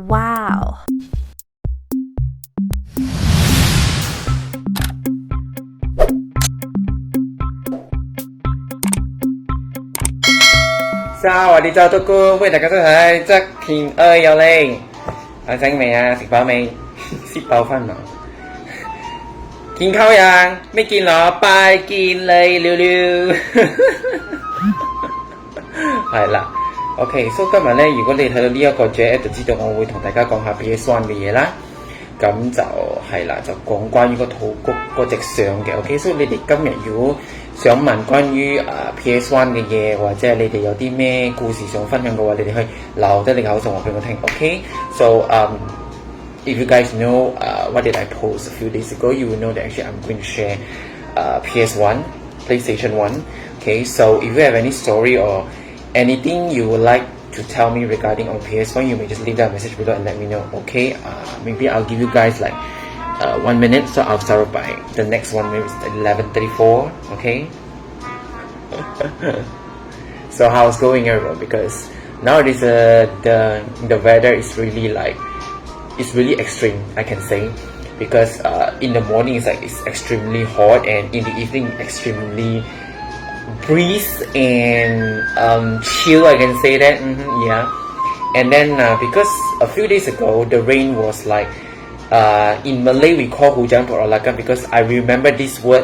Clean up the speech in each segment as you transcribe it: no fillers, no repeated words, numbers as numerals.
Wow! Sao à, đi chào tôi cô với đại家收睇側田有理阿整未啊？食飽未？食飽瞓嘛？見溝人未見我拜見你了了，係啦。OK， 所以今日咧，如果你睇到呢一個 J， 就知道我會同大家講下 PS1 嘅嘢啦。咁就係啦，就講關於嗰隻相嘅。OK， 所以你哋今日如果想問關於PS1 嘅嘢，或者係你哋有啲咩故事想分享嘅話，你哋可以留低你嘅口述話俾我聽。OK，so if you guys know what did I post a few days ago, you will know that actually I'm going to share PS1, PlayStation 1. Okay, so if you have any story or anything you would like to tell me regarding on PS1, you may just leave that message below and let me know. Okay, maybe I'll give you guys like 1 minute, so I'll start by the next one. Maybe it's 11:34. Okay. So how's going, everyone? Because nowadays the weather is really like it's really extreme, I can say, because in the morning it's extremely hot, and in the evening extremely breeze and chill, I can say that. Yeah. And then because a few days ago the rain was like in Malay we call hujan perolakan, because I remember this word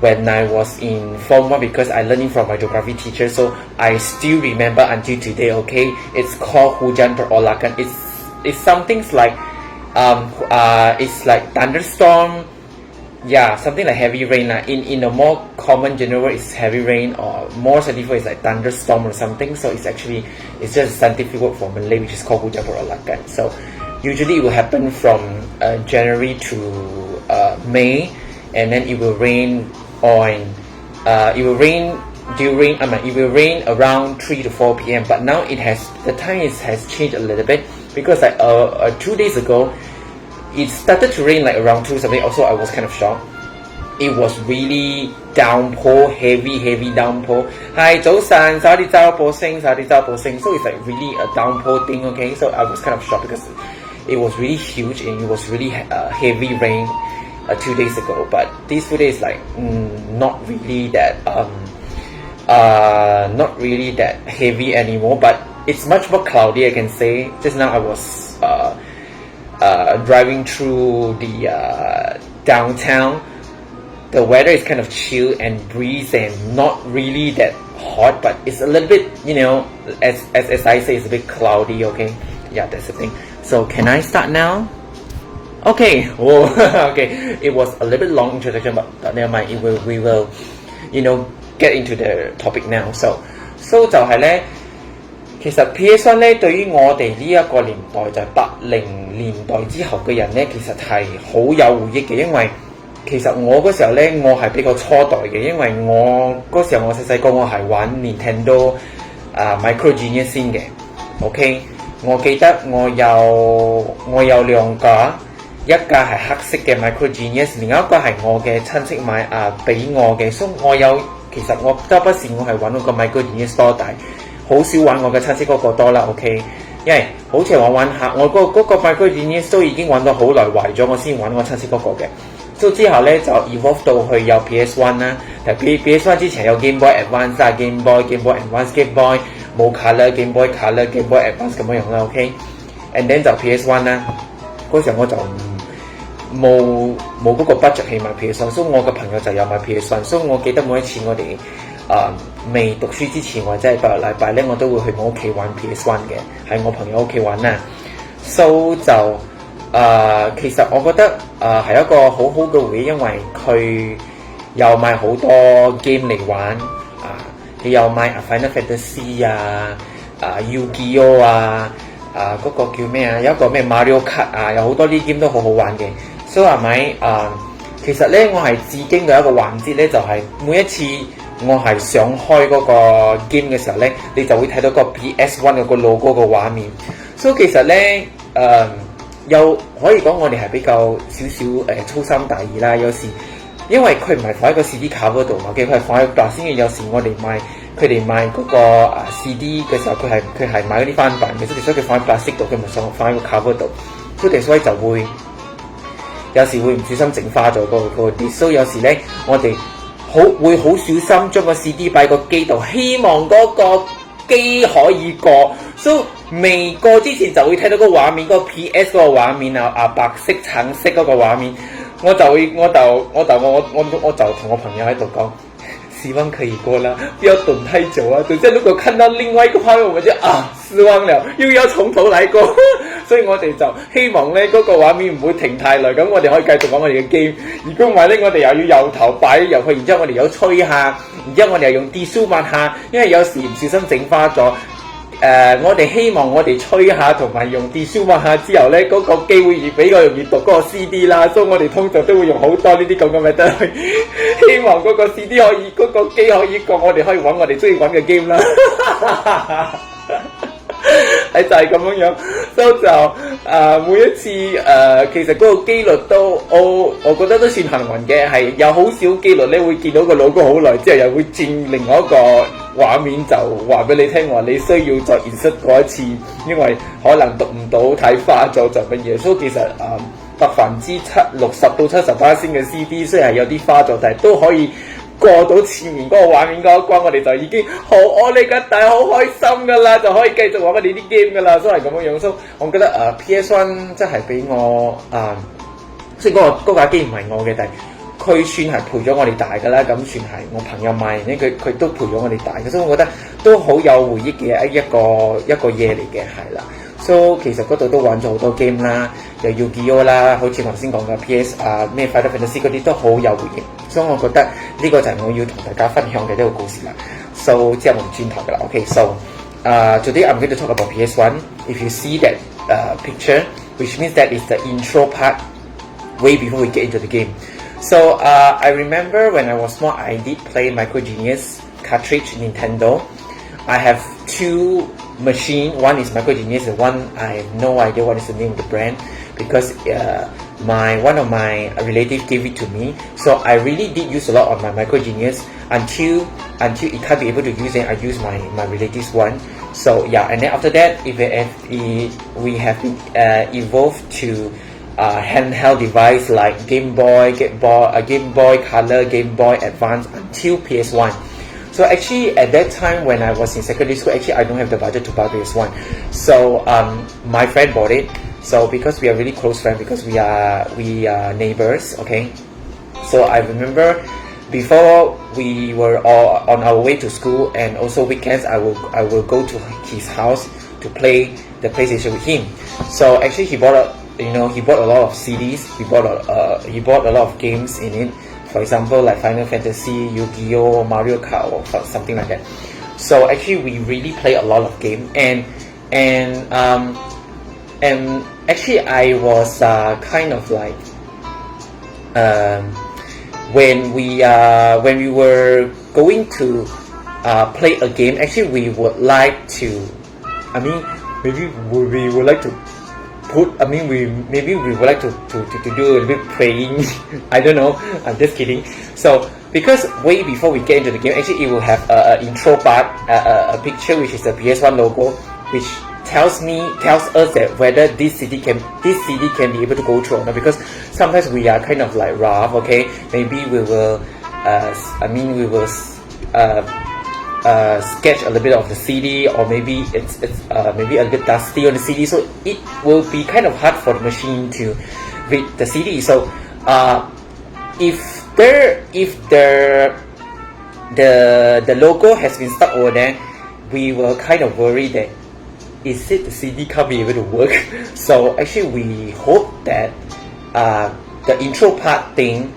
when I was in Form 1 because I learned it from my geography teacher, so I still remember until today. Okay, it's called hujan perolakan. It's something like it's like thunderstorm. Yeah, something like heavy rain. In a more common general, it's heavy rain, or more scientific, it's like thunderstorm or something. So it's just a scientific word for Malay, which is called hujan perolakan. So usually it will happen from January to May, and then it will rain it will rain around 3 to 4 p.m. But now the time has changed a little bit, because like 2 days ago it started to rain like around 2 something. Also, I was kind of shocked. It was really downpour, heavy downpour. Hi, 早晨，早啲周報星，早啲周報星。So it's like really a downpour thing. Okay, so I was kind of shocked because it was really huge and it was really heavy rain 2 days ago. But these 2 days like not really that heavy anymore. But it's much more cloudy, I can say. Just now I was driving through the downtown. The weather is kind of chill and breeze and not really that hot, but it's a little bit, as I say, it's a bit cloudy. Okay, yeah, that's the thing. So can I start now? Okay. Whoa. Okay, it was a little bit long introduction, but never mind. We will get into the topic now. So 就係咧，其實 PS1 咧對於我哋呢一個年代就係80年代之後嘅人咧，其實係好有回憶嘅，因為其實我嗰時候咧，我係比較初代嘅，因為我嗰時候我細個我係玩 Nintendo Micro Genius 先嘅。OK， 我記得我有兩架，一架係黑色嘅 Micro Genius， 另一個係我嘅親戚買俾我嘅，所以其實我周不時我係玩嗰個 Micro Genius 多，但係好少玩我嘅親戚嗰個多啦。OK， 因為好似我玩下我嗰個 Micro Genius 都已經玩到好耐壞咗，我先玩我親戚嗰個嘅。所以之後咧就 evolve 到去有 PS1 啦，但 PS1 之前有 Game Boy Advance Game Boy Advance、Game Boy 冇 Color、Game Boy Color、Game Boy Advance 咁樣啦。OK，and then 就 PS1 啦，嗰時候我就冇嗰個 budget 去買 PS1， 所以我嘅朋友就有買 PS1， 所以我記得每一次我哋未讀書之前或者係8日禮拜咧，我都會去我屋企玩 PS1 嘅，喺我朋友屋企玩啦。So 就其實我覺得係一個好好嘅回憶，因為佢又買好多 game 嚟玩佢又買Final Fantasy Yu-Gi-Oh 嗰個叫咩有一個咩 Mario Kart 有好多呢 game 都好好玩嘅。所以係咪其實咧我係致敬嘅一個環節咧，就係每一次我係想開嗰個 game 嘅時候咧，你就會睇到個 PS1 嗰個 logo 個畫面。所以其實咧又可以講我哋係比較少少粗心大意啦。有時因為佢唔係放喺個 CD 卡嗰度嘛，佢係放喺度先嘅。有時我哋買佢哋買嗰個CD 嘅時候，佢係買嗰啲翻版嘅，所以佢放喺 plastic 度，佢唔係放喺個 cover 度，所以就會有時會唔小心整花咗個 disc， 所以有時咧我哋會好小心將個 CD 擺個機度，希望嗰個機可以過，所以未過之前就會睇到個畫面，嗰個 PS 嗰個畫面白色、橙色嗰個畫面，我就同我朋友喺度講。希望可以過啦，不要等太久啊！等下如果看到另外一個畫面，我們就失望了，又要從頭來過。所以我哋就希望咧嗰個畫面唔會停太耐，咁我哋可以繼續玩我哋嘅 game。如果唔係咧，我哋又要由頭擺入去，然之後我哋又吹下，然之後我哋又用 tissue 抹下，因為有時唔小心整花咗。我哋希望我哋吹下同埋用 tissue 抹下之後咧，嗰個機會比較容易讀嗰個 CD 啦，所以我哋通常都會用好多呢啲咁嘅 method 去希望嗰個 CD 可以，嗰個機可以過，我哋可以玩我哋中意玩嘅 game 啦。係就係咁樣，所以就每一次其實嗰個機率都我覺得都算幸運嘅，係有好少機率咧會見到個logo好耐之後又會轉另外一個畫面就話俾你聽話你需要再 insert 過一次，因為可能讀唔到睇花咗就乜嘢，所以其實60%到70%嘅 CD 雖然係有啲花咗，但係都可以過到前面嗰個畫面嗰一關，我哋就已經好我哋嘅大好開心噶啦，就可以繼續玩我哋啲 game 噶啦，所以係咁樣樣。所以我覺得PS1 真係俾我雖然嗰架機唔係我嘅，但係佢算係陪咗我哋大噶啦，咁算係我朋友買咧，佢都陪咗我哋大嘅，所以我覺得都好有回憶嘅一個嘢嚟嘅，係啦。So 其實嗰度都玩咗好多 game 啦，又要 Yu-Gi-Oh 啦，好似頭先講嘅 PS 咩 Final Fantasy 嗰啲都好有回憶，所以我覺得呢個就係我要同大家分享嘅呢個故事啦。So 之後我哋轉頭㗎啦 ，OK。So today I'm going to talk about PS1. If you see that picture, which means that is the intro part, way before we get into the game. So I remember when I was small, I did play Micro Genius cartridge Nintendo. I have two machine. One is Micro Genius, and one I have no idea what is the name of the brand because one of my relatives gave it to me. So I really did use a lot of my Micro Genius until it can't be able to use it. I use my relative's one. So yeah, and then after that, we have evolved to handheld device like Game Boy Color, Game Boy Advance until PS1. So actually at that time when I was in secondary school, actually I don't have the budget to buy PS1. So my friend bought it. So because we are really close friends, because we are neighbors, okay. So I remember before we were all on our way to school, and also weekends I will go to his house to play the PlayStation with him. So actually he bought a lot of CDs. He bought a lot of games in it. For example, like Final Fantasy, Yu-Gi-Oh, Mario Kart, or something like that. So actually, we really play a lot of games, and actually, I was kind of like when we were going to play a game. Actually, we would like to. Maybe we would like to. Maybe we would like to do a little bit praying. I don't know. I'm just kidding. So because way before we get into the game, actually it will have a intro part, a picture which is the PS1 logo, which tells us that whether this CD can be able to go through or not. Because sometimes we are kind of like rough. Okay, maybe we will. Sketch a little bit of the CD, or maybe it's maybe a little bit dusty on the CD, so it will be kind of hard for the machine to read the CD. So if the logo has been stuck over there, we were kind of worried that is it the CD can't be able to work. So actually we hope that the intro part thing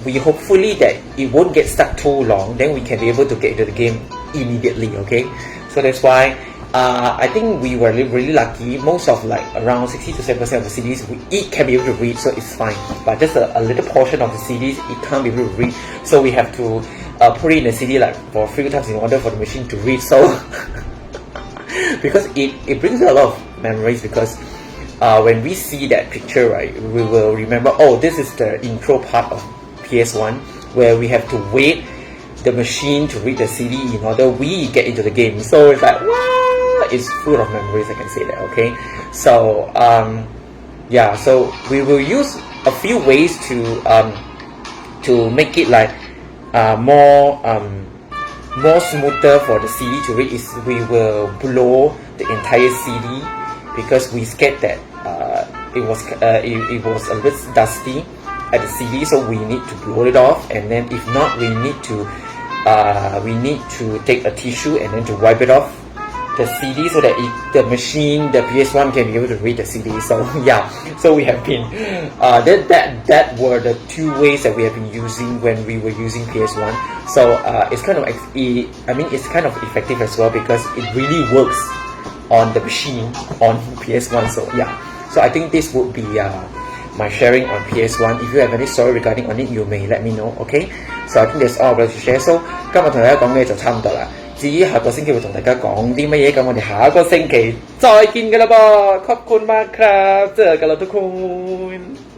we hopefully that it won't get stuck too long, then we can be able to get into the game immediately, okay? So that's why I think we were really lucky. Most of like around 60 to 70% of the CDs it can be able to read, so it's fine. But just a little portion of the CDs it can't be able to read, so we have to put it in the CD like for a few times in order for the machine to read. So because it brings a lot of memories, because when we see that picture, right, we will remember, oh, this is the intro part of PS1. where we have to wait the machine to read the CD in order we get into the game. So it's like, wow, it's full of memories, I can say that, okay? So, yeah, so we will use a few ways to make it like more smoother for the CD to read. Is we will blow the entire CD because we scared that it was a bit dusty at the CD, so we need to blow it off, and then if not, we need to take a tissue and then to wipe it off the CD so that the machine, the PS1 can be able to read the CD. So yeah, so we have been that were the two ways that we have been using when we were using PS1. So it's kind of it's kind of effective as well because it really works on the machine on PS1. So yeah, so I think this would be my sharing on PS1. If you have any story regarding on it, you may let me know. Okay, so I think that's all I'm going to share. So 今日同大家講嘅就差唔多啦。至於下個星期會同大家講啲乜嘢，咁我哋下個星期再見㗎啦噃。ขอบคุณมากครับเจอกันแล้วทุกคน